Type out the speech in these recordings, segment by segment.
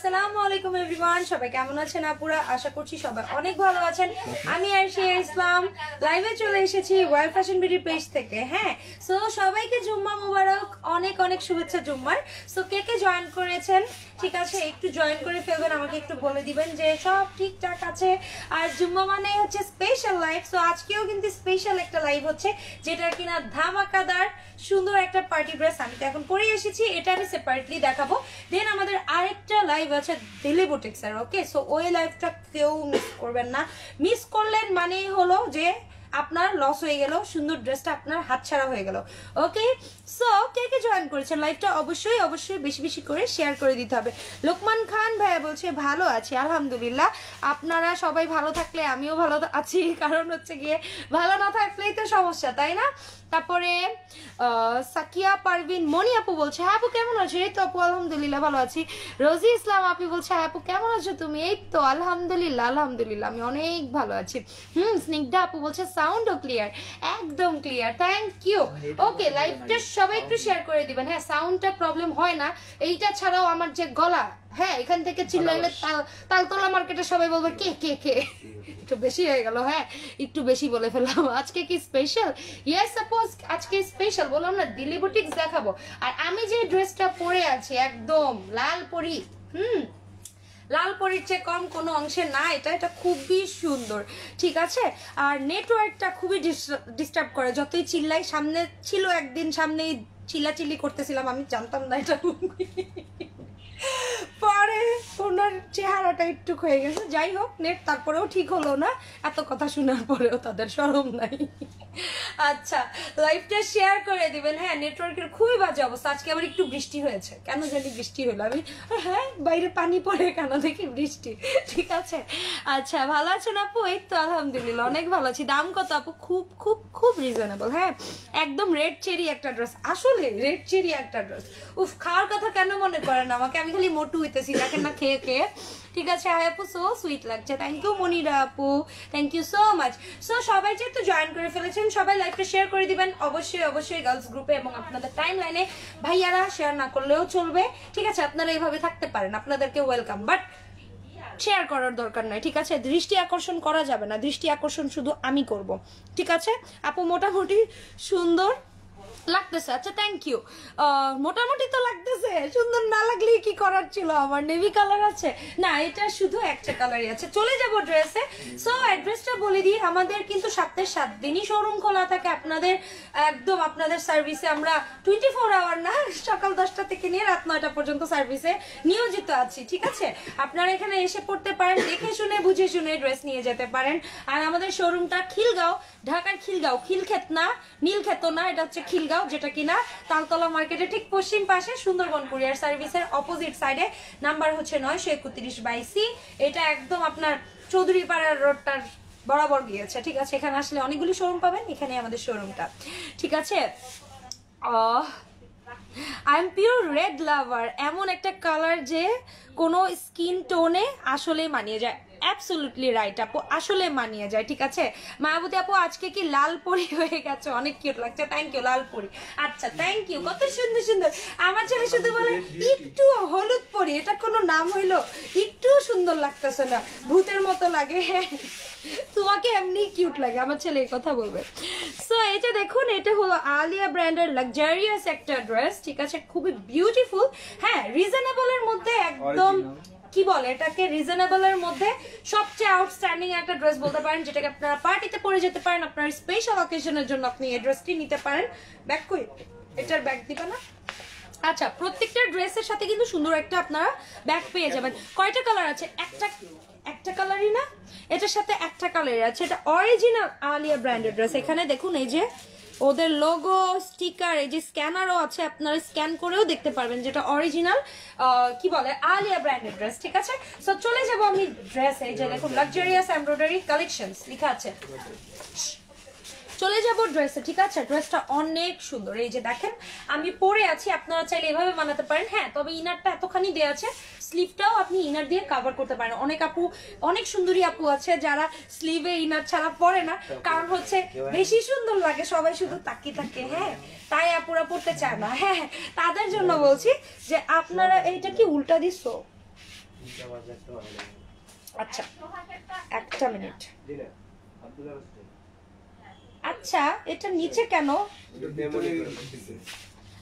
আসসালামু আলাইকুম এভরিওয়ান, সবাই কেমন আছেন আপুরা? আশা করছি সবাই অনেক ভালো আছেন। আমি আরশিয়া ইসলাম লাইভে চলে এসেছি ওয়ার্ল্ড ফ্যাশন বিউটি পেজ থেকে। হ্যাঁ, সো সবাইকে জুম্মা মুবারক, অনেক অনেক শুভেচ্ছা জুম্মার। সো কে কে জয়েন করেছেন, ঠিক আছে, একটু জয়েন করে ফেলবেন, আমাকে একটু বলে দিবেন যে সব ঠিকঠাক আছে। আর জুম্মা মানে হচ্ছে স্পেশাল লাইভ। সো আজকেও কিন্তু স্পেশাল একটা লাইভ হচ্ছে, যেটা কিনা ধামাকাদার সুন্দর একটা পার্টি ড্রেস আমি তো এখন পরে এসেছি, এটা আমি সেপারেটলি দেখাবো। দেন আমাদের আরেকটা লাইভ আছে দিল্লি বুটিক্সের। ওকে, সো ওই লাইভটা কেউ মিস করবেন না। মিস করলেন মানে হলো যে আপনার লস হয়ে গেল, সুন্দর ড্রেসটা আপনার হাতছাড়া হয়ে গেল। ওকে, সো কে কে জয়েন করেছেন লাইভটা অবশ্যই অবশ্যই বেশি বেশি করে শেয়ার করে দিতে হবে। লোকমান খান ভাইয়া বলছে ভালো আছি আলহামদুলিল্লাহ। আপনারা সবাই ভালো থাকলে আমিও ভালো আছি, কারণ হচ্ছে গিয়ে ভালো না থাকলেই তো সমস্যা, তাই না? তারপরে সাকিয়া পারভিন মনি আপু বলছে হ্যাঁ আপু কেমন আছো? এই তো আপু আলহামদুলিল্লাহ ভালো আছি। রোজি ইসলাম আপু বলছে হ্যাঁ আপু কেমন আছো তুমি? এই তো আলহামদুলিল্লাহ আলহামদুলিল্লাহ আমি অনেক ভালো আছি। স্নিগ্ধা আপু বলছে সাউন্ডও ক্লিয়ার, একদম ক্লিয়ার, থ্যাংক ইউ। ওকে, লাইভটা সবাই একটু শেয়ার করে দিবেন। হ্যাঁ, সাউন্ডটা প্রবলেম হয় না, এইটা ছাড়াও আমার যে গলা, হ্যাঁ এখান থেকে চিল্লাইলে তালতলা মার্কেটে সবাই বলবে কে কে কে, একটু বেশি হয়ে গেল। হ্যাঁ, একটু বেশি বলে ফেললাম। আজকে কি স্পেশাল? ইয়েস সাপোজ আজকে স্পেশাল, বললাম না দিল্লি বুটিক্স দেখাবো। আর আমি যে ড্রেসটা পরে আছি একদম লাল পরি, লাল পরির চেয়ে কম কোনো অংশে না, এটা খুবই সুন্দর, ঠিক আছে। আর নেটওয়ার্কটা খুবই ডিস্টার্ব করে, যতই চিল্লাই। সামনে ছিল একদিন, সামনেই চিল্লাচিল্লি করতেছিলাম, আমি জানতাম না এটা পরে ওনার চেহারাটা একটু হয়ে গেছে। যাই হোক, নেট তারপরেও ঠিক হলো না, এত কথা শোনার পরেও তাদের শরম নাই। আচ্ছা, লাইভটা শেয়ার করে দিবেন। হ্যাঁ, নেটওয়ার্কের খুবই বাজে অবস্থা। আজকে আবার একটু বৃষ্টি হয়েছে, কেন জানি বৃষ্টি হলো। আমি হ্যাঁ বাইরে পানি পড়ে কেন দেখি বৃষ্টি, ঠিক আছে। আচ্ছা, ভালো আছেন আপু? এই তো আলহামদুলিল্লাহ অনেক ভালো আছি। দাম কত আপু? খুব খুব খুব রিজনেবল। হ্যাঁ, একদম রেড চেরি একটা ড্রেস, আসলে রেড চেরি একটা ড্রেস। উফ, খাওয়ার কথা কেন মনে করেন আমাকে? আমি খালি মোটু হইতেছি দেখেন না খেয়ে খেয়ে, ঠিক আছে। হাই আপু, সো সুইট লাগছে, থ্যাংক ইউ মনিরা আপু, thank you so much. So সবাই যেহেতু জয়েন করে ফেলেছেন, সবাই লাইভটা শেয়ার করে দিবেন অবশ্যই অবশ্যই গার্লস গ্রুপে এবং আপনাদের টাইম লাইনে। ভাইয়ারা শেয়ার না করলেও চলবে, ঠিক আছে, আপনারা এইভাবে থাকতে পারেন, আপনাদেরকে ওয়েলকাম, বাট শেয়ার করার দরকার নাই, ঠিক আছে। দৃষ্টি আকর্ষণ করা যাবে না, দৃষ্টি আকর্ষণ শুধু আমি করব, ঠিক আছে। আপু মোটামুটি সুন্দর লাগতেছে, আচ্ছা থ্যাংক ইউ। মোটামুটি তো লাগতেছে, সুন্দর না লাগলে কি করার ছিল আমার? নেভি কালার আছে না, এটা শুধু একটা কালারই আছে। চলে যাব ড্রেসে। সো অ্যাড্রেসটা বলে দিই, আমাদের কিন্তু সপ্তাহে 7 দিনই শোরুম খোলা থাকে। আপনাদের একদম আপনাদের সার্ভিসে আমরা 24 আওয়ার না, সকাল 10টা থেকে নিয়ে রাত 9টা পর্যন্ত সার্ভিসে নিয়োজিত আছি, ঠিক আছে। আপনারা এখানে এসে পড়তে পারেন, দেখে শুনে বুঝে শুনে ড্রেস নিয়ে যেতে পারেন। আর আমাদের শোরুমটা খিলগাঁও, ঢাকার খিলগাঁও, খিলক্ষেত না, নীলক্ষেত না, এটা হচ্ছে খিলগাঁও, যেটা কিনা তালতলা মার্কেটের ঠিক পশ্চিম পাশে সুন্দরবন কুরিয়ার সার্ভিসের অপোজিট সাইডে। নাম্বার হচ্ছে 931 সি। এটা একদম আপনার চৌধুরী পাড়ার রোডটার বরাবর গিয়েছে, ঠিক আছে। এখানে আসলে অনেকগুলি শোরুম পাবেন, এখানে আমাদের শোরুমটা, ঠিক আছে। আই এম পিওর রেড লাভার, এমন একটা কালার যে কোনো স্কিন টোনে আসলে মানিয়ে যায়। অ্যাবসলিউটলি রাইট আপু, আসলে মানিয়ে যায়, ঠিক আছে। মায়াবতী আপু আজকে কি লাল পরি হয়ে গেছে? অনেক কিউট লাগছে, থ্যাংক ইউ। লাল পরি, আচ্ছা থ্যাংক ইউ, কত সুন্দর সুন্দর। আমার ছেলে শুধু বলে একটু হলুদ পরি, এটা কোনো নাম হইলো? একটু সুন্দর লাগতেছে না, ভূতের মতো লাগে। হ্যাঁ, তোমাকে এমনি কিউট লাগে, আমার ছেলে এই কথা বলবে। সো এটা দেখুন, এটা হলো আলিয়া ব্র্যান্ডের লাক্সারিয়াস একটা ড্রেস, ঠিক আছে, খুবই বিউটিফুল। হ্যাঁ, রিজনেবলের মধ্যে একদম কি বলে এটাকে, রিজনেবলের মধ্যে সবচেয়ে আউটস্ট্যান্ডিং একটা ড্রেস বলতে পারেন, যেটাকে আপনারা পার্টিতে পরে যেতে পারেন, আপনার স্পেশাল অকেশনের জন্য আপনি এই ড্রেসটি নিতে পারেন। ব্যাক কই, এটার ব্যাক দিবে না? আচ্ছা, প্রত্যেকটা ড্রেসের সাথে কিন্তু সুন্দর একটা আপনারা ব্যাগ পেয়ে যাবেন। কয়টা কালার আছে? একটা কালারই না, এটার সাথে একটা কালারই আছে। এটা অরিজিনাল আলিয়া ব্র্যান্ডের ড্রেস। এখানে দেখুন এই যে ওদের লোগো, স্টিকার, এই যে স্ক্যানারও আছে, আপনারা স্ক্যান করেও দেখতে পারবেন যেটা অরিজিনাল কি বলে আলিয়া ব্র্যান্ডের ড্রেস, ঠিক আছে। সো চলে যাবো আমি ড্রেস, এই যে দেখুন লাক্সারিয়াস এমব্রয়ডারি কালেকশনস লেখা আছে। চলে যাব ড্রেসে, ঠিক আছে। ড্রেসটা অনেক সুন্দর, এই যে দেখেন আমি পরে আছি, আপনারা চাইলে এভাবে বানাতে পারেন। হ্যাঁ, তবে ইনারটা এতখানি দেওয়া আছে, স্লিভটাও আপনি ইনার দিয়ে কভার করতে পারেন। অনেক আপু, অনেক সুন্দরী আপু আছে যারা স্লিভে ইনার ছাড়া পরে না, কারণ হচ্ছে বেশি সুন্দর লাগে, সবাই শুধু তাকিয়ে থাকে, হ্যাঁ, তাই আপুরা পড়তে চায় না। হ্যাঁ, তাদের জন্য বলছি যে আপনারা এইটা কি উল্টা দিছো, আচ্ছা একটা মিনিট। আচ্ছা এটা নিচে কেন?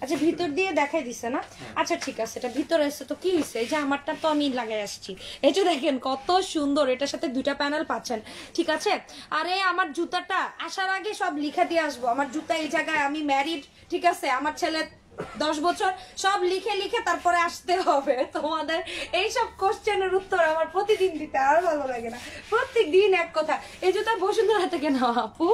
আচ্ছা ভিতর দিয়ে দেখাই দিছে না? আচ্ছা ঠিক আছে, এটা ভিতরে এসে তো কি হয়েছে, এই যে আমারটা তো আমি লাগাই আসছি, এই যে দেখেন কত সুন্দর, এটার সাথে 2টা প্যানেল পাচ্ছেন, ঠিক আছে। আরে আমার জুতাটা আসার আগে সব লিখে দিয়ে আসবো, আমার জুতা এই জায়গায়, আমি ম্যারিড, ঠিক আছে, আমার ছেলে 10 বছর, সব লিখে লিখে তারপরে আসতে হবে। তোমাদের এইসব কোশ্চেনের উত্তর আমার প্রতিদিন দিতে আর ভালো লাগে না, প্রত্যেক দিন এক কথা। এই জুতা বসুন্ধরা থেকে নেওয়া আপু,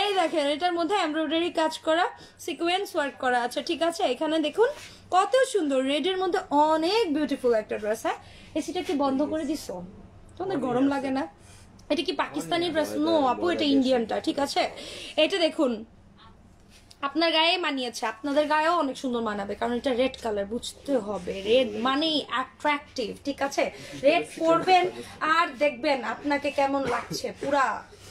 এই দেখেন এটার মধ্যে এমব্রয়ডারি কাজ করা, সিকোয়েন্স ওয়ার্ক করা আছে, ঠিক আছে। এখানে দেখুন কত সুন্দর, রেডের মধ্যে অনেক বিউটিফুল একটা ড্রেস। হ্যাঁ এসিটা কি বন্ধ করে দিছো? তোমাদের গরম লাগে না? এটা কি পাকিস্তানি ড্রেস? নো আপু এটা ইন্ডিয়ানটা, ঠিক আছে। এটা দেখুন আপনার গায়ে মানিয়েছে, আপনাদের গায়েও অনেক সুন্দর মানাবে, কারণ এটা রেড কালার, বুঝতে হবে রেড মানেই অ্যাট্রাকটিভ, ঠিক আছে। রেড পরবেন আর দেখবেন আপনাকে কেমন লাগছে, পুরা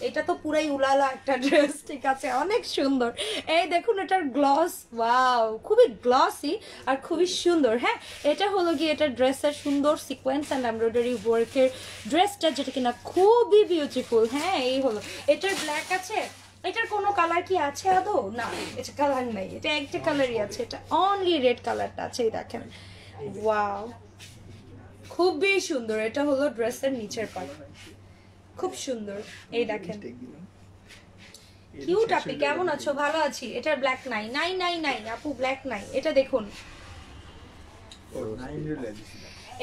এটা তো পুরাই উলালা একটা ড্রেস, ঠিক আছে, অনেক সুন্দর। এই দেখুন এটার গ্লস, ওয়াও খুবই গ্লসি আর খুবই সুন্দর। হ্যাঁ এটা হলো গিয়ে এটার ড্রেসের সুন্দর সিকোয়েন্স অ্যান্ড এমব্রয়ডারি ওয়ার্কের ড্রেসটা, যেটা কিনা খুবই বিউটিফুল। হ্যাঁ এই হলো, এটার ব্ল্যাক আছে, এটার কোনো কালার কি আছে আদৌ? না এটা কালার নাই, এটা একটা কালারই আছে, এটা অনলি রেড কালারটা আছে, এই দেখেন ওয়াও খুবই সুন্দর। এটা হলো ড্রেসের নিচের পার্ট, খুব সুন্দর, এই দেখেন কিউট। আপনি কেমন আছো? ভালো আছি। এটার ব্ল্যাক নাই, নাই নাই নাই আপু, ব্ল্যাক নাই। এটা দেখুন,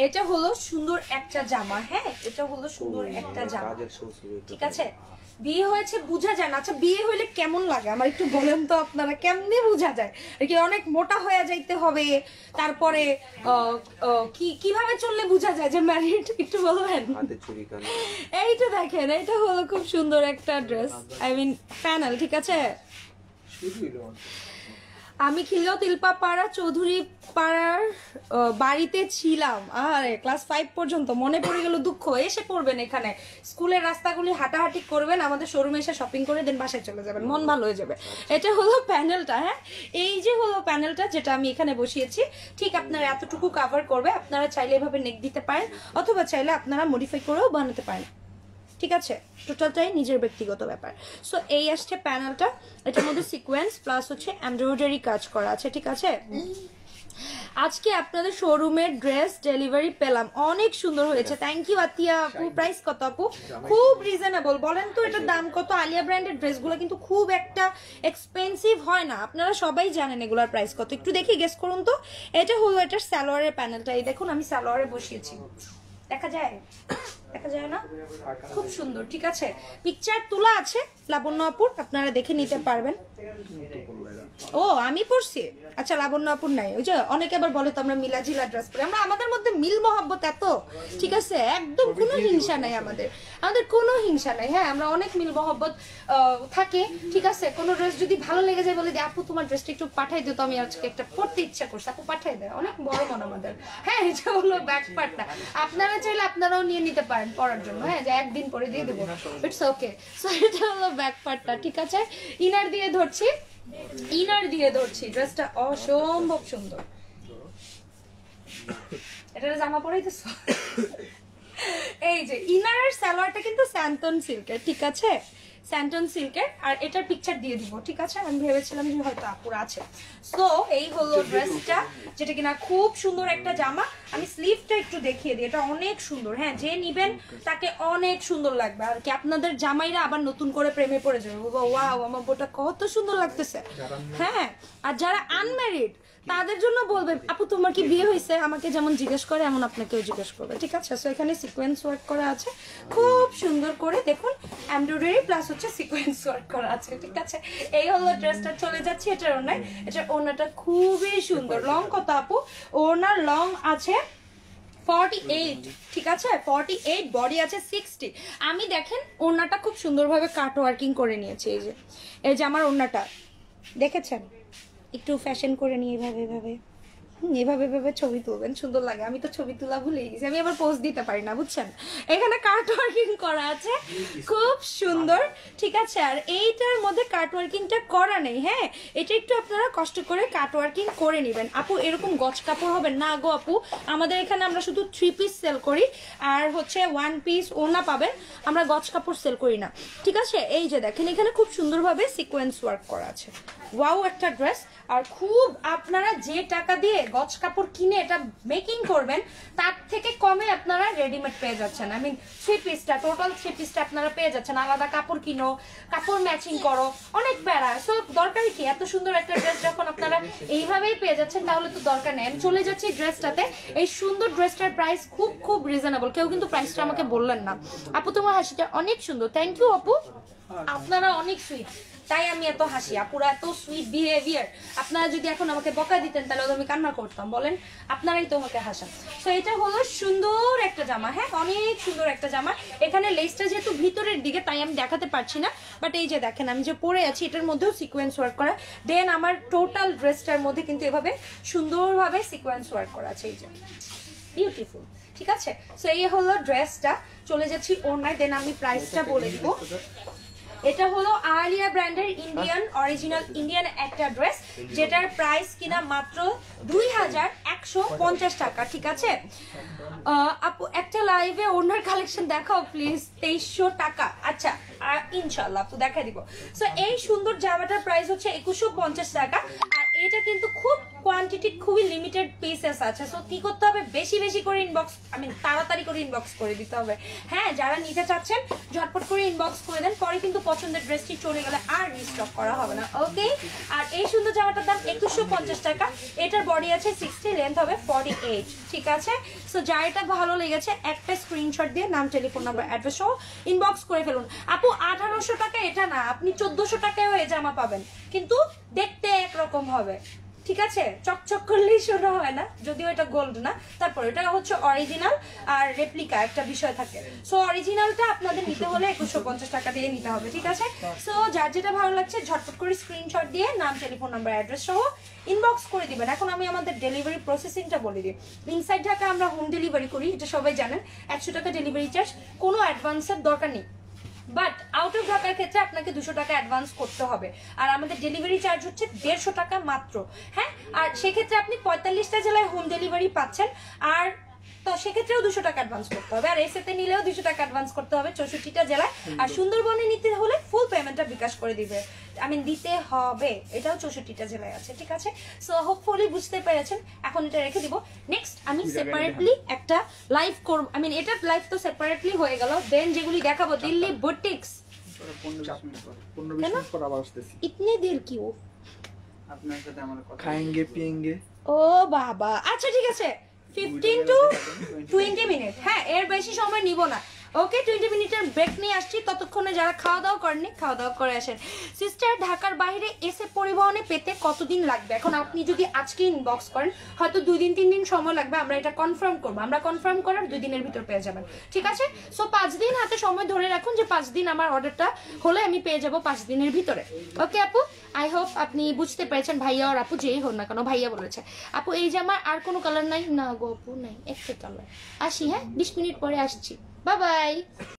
এটা হলো সুন্দর একটা জামা। হ্যাঁ এটা হলো সুন্দর একটা জামা, ঠিক আছে। বিয়ে হয়েছে বোঝা যায় না। আচ্ছা বিয়ে হইলে কেমন লাগে আমার একটু বলেন তো আপনারা, কেমনে বোঝা যায়? কি অনেক মোটা হয়ে যাইতে হবে, তারপরে কিভাবে চললে বোঝা যায় যে ম্যারিড, একটু বলবেন? এইটা দেখেন, এটা হলো খুব সুন্দর একটা ড্রেস, আই মিন প্যানেল, ঠিক আছে। আমি খিলগাঁও তিলপা পাড়া চৌধুরী পাড়ার বাড়িতে ছিলাম, আরে ক্লাস 5 পর্যন্ত, মনে পড়ে গেল, দুঃখ। এসে পড়বেন এখানে, স্কুলের রাস্তাগুলি হাঁটাহাঁটি করবেন, আমাদের শোরুমে এসে শপিং করে দেন বাসায় চলে যাবেন, মন ভালো হয়ে যাবে। এটা হলো প্যানেলটা। হ্যাঁ এই যে হলো প্যানেলটা, যেটা আমি এখানে বসিয়েছি, ঠিক আপনারা এতটুকু কাভার করবে। আপনারা চাইলে এভাবে নেক দিতে পারেন, অথবা চাইলে আপনারা মডিফাই করেও বানাতে পারেন, ঠিক আছে। টোটালটাই নিজের ব্যক্তিগত ব্যাপার। সো এই আসছে প্যানেলটা, এটার মধ্যে সিকোয়েন্স প্লাস হচ্ছে এমব্রয়ডারি কাজ করা আছে, ঠিক আছে। আজকে আপনাদের শোরুমের ড্রেস ডেলিভারি পেলাম, অনেক সুন্দর হয়েছে, থ্যাংক ইউ আতিয়া আপু। প্রাইস কত আপু? খুব রিজনেবল। বলেন তো এটার দাম কত? আলিয়া ব্র্যান্ডের ড্রেসগুলো কিন্তু খুব একটা এক্সপেন্সিভ হয় না, আপনারা সবাই জানেন এগুলোর প্রাইস কত, একটু দেখি গেস করুন তো। এটা হলো এটার সালোয়ারের প্যানেলটা, এই দেখুন আমি সালোয়ারে বসিয়েছি, দেখা যায়? দেখা যায় না? খুব সুন্দর, ঠিক আছে। পিকচার তোলা আছে লাবণ্য আপুর, আপনারা দেখে নিতে পারবেন। ও আমি পড়ছি, আচ্ছা লাবণ্য আপুর নাই। ওই যে অনেকে আবার বলে তো আমরা মিলাজিলা ড্রেস পরি, আমরা আমাদের মধ্যে মিল মহব্বত এত, ঠিক আছে, একদম কোনো হিংসা নাই আমাদের, আমাদের কোনো হিংসা নাই। হ্যাঁ আমরা অনেক মিল মহব্বত থাকে, ঠিক আছে। কোনো ড্রেস যদি ভালো লেগে যায় বলে যে আপু তোমার ড্রেসটা একটু পাঠাই দিও তো, আমি আজকে একটা পড়তে ইচ্ছা করছি, আপু পাঠাই দেয়, অনেক বড় মন আমাদের। হ্যাঁ এটা হলো ব্যাক পার্টটা, আপনারা চাইলে আপনারাও নিয়ে নিতে পারেন পরার জন্য, হ্যাঁ যে একদিন পরে দিয়ে দেবো, ইটস ওকে। সো এটা হলো ব্যাক পার্টটা, ঠিক আছে। ইনার দিয়ে ধরছি, ইনার দিয়ে ধরছি, ড্রেসটা অসম্ভব সুন্দর। এটা জামা পরাইতেছ? এই যে ইনারের সালোয়ারটা কিন্তু স্যান্টন সিল্কের, ঠিক আছে, স্যান্টন সিল্কের। আর এটার পিকচার দিয়ে দিব, ঠিক আছে। আমি ভেবেছিলাম যে হয়তো আপুর আছে। সো এই হলো ড্রেসটা, যেটা কিনা খুব সুন্দর একটা জামা। আমি স্লিভটা একটু দেখিয়ে দিই, এটা অনেক সুন্দর। হ্যাঁ যে নিবেন তাকে অনেক সুন্দর লাগবে, আর কি আপনাদের জামাইরা আবার নতুন করে প্রেমে পড়ে যাবে, ওয়াও আমার বোটা কত সুন্দর লাগতেছে। হ্যাঁ আর যারা আনম্যারিড তাদের জন্য বলবে আপু তোমার কি বিয়ে হয়েছে, আমাকে যেমন জিজ্ঞেস করে এমন আপনাকেও জিজ্ঞেস করবে, ঠিক আছে। সো এখানে সিকোয়েন্স ওয়ার্ক করা আছে খুব সুন্দর করে, দেখুন এমব্রয়ডারি প্লাস হচ্ছে সিকোয়েন্স ওয়ার্ক করা আছে, ঠিক আছে। এই হলো ড্রেসটা। চলে যাচ্ছি এটার ওড়নায়, এটার ওড়নাটা খুবই সুন্দর। লং কত আপু? ওড়নার লং আছে 48, ঠিক আছে, 48, বডি আছে 60। আমি দেখেন ওড়নাটা খুব সুন্দরভাবে কাট ওয়ার্কিং করে নিয়েছি, এই যে আমার ওড়নাটা দেখেছেন, একটু ফ্যাশন করে নিয়ে এভাবে এভাবে এভাবে এভাবে ছবি তুলবেন, সুন্দর লাগে। আমি তো ছবি তোলা ভুলে গেছি, আমি আবার পোজ দিতে পারি না বুঝছেন। এখানে কার্ট ওয়ার্কিং করা আছে, খুব সুন্দর, ঠিক আছে। আর এইটার মধ্যে কার্ট ওয়ার্কিংটা করা নেই, হ্যাঁ, এটা একটু আপনারা কষ্ট করে কার্ট ওয়ার্কিং করে নেবেন। আপু এরকম গজ কাপড় হবে না গো আপু, আমাদের এখানে আমরা শুধু 3 পিস সেল করি আর হচ্ছে 1 পিস ওনা পাবেন, আমরা গজ কাপড় সেল করি না, ঠিক আছে। এই যে দেখেন এখানে খুব সুন্দরভাবে সিকোয়েন্স ওয়ার্ক করা আছে, ওয়াও একটা ড্রেস। আর খুব আপনারা যে টাকা দিয়ে গজ কাপড় কিনে এটা মেকিং করবেন তার থেকে কমে আপনারা রেডিমেড পেয়ে যাচ্ছেন। আই মিন 3 পিসটা, টোটাল 3 পিসটা আপনারা পেয়ে যাচ্ছেন। আলাদা কাপড় কিনো, কাপড় ম্যাচিং করো, অনেক প্যারা। সো দরকার কি, এত সুন্দর একটা ড্রেস যখন আপনারা এইভাবেই পেয়ে যাচ্ছেন তাহলে তো দরকার নেই। আমি চলে যাচ্ছি ড্রেসটাতে। এই সুন্দর ড্রেসটার প্রাইস খুব খুব রিজনেবল, কেউ কিন্তু প্রাইসটা আমাকে বললেন না। আপু তোমার হাসিটা অনেক সুন্দর, থ্যাংক ইউ আপু, আপনারা অনেক সুইট, তাই আমি এত হাসি। আপুরা এত সুইট বিহেভিয়ার, আপনারা যদি এখন আমাকে বকা দিতেন তাহলে আমি কান্না করতাম, বলেন, আপনারাই তো আমাকে হাসান। তো এটা হলো সুন্দর একটা জামা, হ্যাঁ অনেক সুন্দর একটা জামা। এখানে লেসটা যেহেতু ভিতরের দিকে তাই আমি দেখাতে পারছি না, বাট এই যে দেখেন আমি যে পরে আছি এটার মধ্যেও সিকোয়েন্স ওয়ার্ক করা। দেন আমার টোটাল ড্রেসটার মধ্যে কিন্তু এভাবে সুন্দরভাবে সিকোয়েন্স ওয়ার্ক করা আছে, এই যে বিউটিফুল, ঠিক আছে। সো এই হলো ড্রেসটা। চলে যাচ্ছি ওড়নায়, দেন আমি প্রাইসটা বলে দিব। এটা হলো আলিয়া ব্র্যান্ডের ইন্ডিয়ান অরিজিনাল ইন্ডিয়ান একটা ড্রেস, যেটার প্রাইস কিনা মাত্র 2150 টাকা, ঠিক আছে। আপু একটা লাইভে ওনার কালেকশন দেখাও প্লিজ, 2300 টাকা। আচ্ছা ইনশাল্লাহ আপু দেখা দিব। সো এই সুন্দর জামাটার প্রাইস হচ্ছে 2150 টাকা। আর এটা কিন্তু খুব কোয়ান্টিটি, খুবই লিমিটেড পিসেস আছে। সো কি করতে হবে, বেশি বেশি করে ইনবক্স, তাড়াতাড়ি করে ইনবক্স করে দিতে হবে, হ্যাঁ। যারা নিতে চাচ্ছেন ঝটপট করে ইনবক্স করে দেন, পরে কিন্তু পছন্দের ড্রেসটি চলে গেলে আর রিস্টক করা হবে না, ওকে। আর এই সুন্দর জামাটার দাম 2150 টাকা। এটার বডি আছে 60, লেন্থ হবে 48, ঠিক আছে। সো যার এটা ভালো লেগেছে একটা স্ক্রিনশট দিয়ে নাম, টেলিফোন নাম্বার, অ্যাড্রেস সহ ইনবক্স করে ফেলুন। আপু 1800 টাকা এটা না, আপনি 1400 টাকায়ও এই জামা পাবেন, কিন্তু দেখতে একরকম হবে, ঠিক আছে। চকচক করলেই সোনা হয় না, যদিও এটা গোল্ড না, তারপর এটা হচ্ছে অরিজিনাল আর রেপ্লিকা একটা বিষয় থাকে। সো অরিজিনালটা আপনাদের নিতে হলে 2150 টাকা দিয়ে নিতে হবে, ঠিক আছে। সো যার যেটা ভালো লাগছে ঝটপট করে স্ক্রিনশট দিয়ে নাম, টেলিফোন নাম্বার, অ্যাড্রেস সহ ইনবক্স করে দিবেন। এখন আমি আমাদের ডেলিভারি প্রসেসিংটা বলে দিই। ইনসাইড ঢাকা আমরা হোম ডেলিভারি করি, এটা সবাই জানেন। 100 টাকা ডেলিভারি চার্জ, কোনো অ্যাডভান্সের দরকার নেই। বাট আউট অফ ঢাকার ক্ষেত্রে আপনাকে 200 টাকা অ্যাডভান্স করতে হবে। আর আমাদের ডেলিভারি চার্জ হচ্ছে 150 টাকা মাত্র, হ্যাঁ। আর সেক্ষেত্রে আপনি 45টা জেলায় হোম ডেলিভারি পাচ্ছেন, আর তো সেক্ষেত্রেও 200 টাকা অ্যাডভান্স করতে হবে। আর এসেতে নিলেও 200 টাকা অ্যাডভান্স করতে হবে 64টা জেলায়। আর সুন্দরবনে নিতে হলে ফুল পেমেন্টটা বিকাশ করে দিবে, দিতে হবে। এটাও 64টা জেলায় আছে, ঠিক আছে। সো হোপফুলি বুঝতে পেরেছেন। এখন এটা রেখে দিব। নেক্সট আমি সেপারেটলি একটা লাইভ করব, এটা লাইভ তো সেপারেটলি হয়ে গেল। দেন যেগুলি দেখাবো দিল্লি বুটিক্স। 15-20 মিনিট পর আবার আসতেছি। ইতনে দের কিউ আপনার সাথে আমার কথা, খাएंगे पिएंगे। ও বাবা, আচ্ছা ঠিক আছে, 15 to 20 মিনিট, হ্যাঁ এর বেশি সময় নিব না, ওকে। 20 মিনিটের ব্রেক নিয়ে আসছি, ততক্ষণে যারা খাওয়া দাওয়া করেননি খাওয়া দাওয়া করে আসেন। সিস্টার ঢাকার বাইরে এসে পরিবহনে পেতে কতদিন লাগবে? এখন আপনি যদি আজকে ইনবক্স করেন হয়তো 2 দিন 3 দিন সময় লাগবে, আমরা এটা কনফার্ম করবো। আমরা কনফার্ম করার 2 দিনের ভিতর পেয়ে যাবেন, ঠিক আছে। সো 5 দিন হাতে সময় ধরে রাখুন, যে 5 দিন আমার অর্ডারটা হলে আমি পেয়ে যাবো 5 দিনের ভিতরে, ওকে আপু। আই হোপ আপনি বুঝতে পেরেছেন, ভাইয়া আর আপু যেই হোক না কেন, ভাইয়া বলেছে। আপু এই জামার আর কোনো কালার নাই? না গো আপু নাই, একটা কালার। আসি, হ্যাঁ 20 মিনিট পরে আসছি, বাই বাই।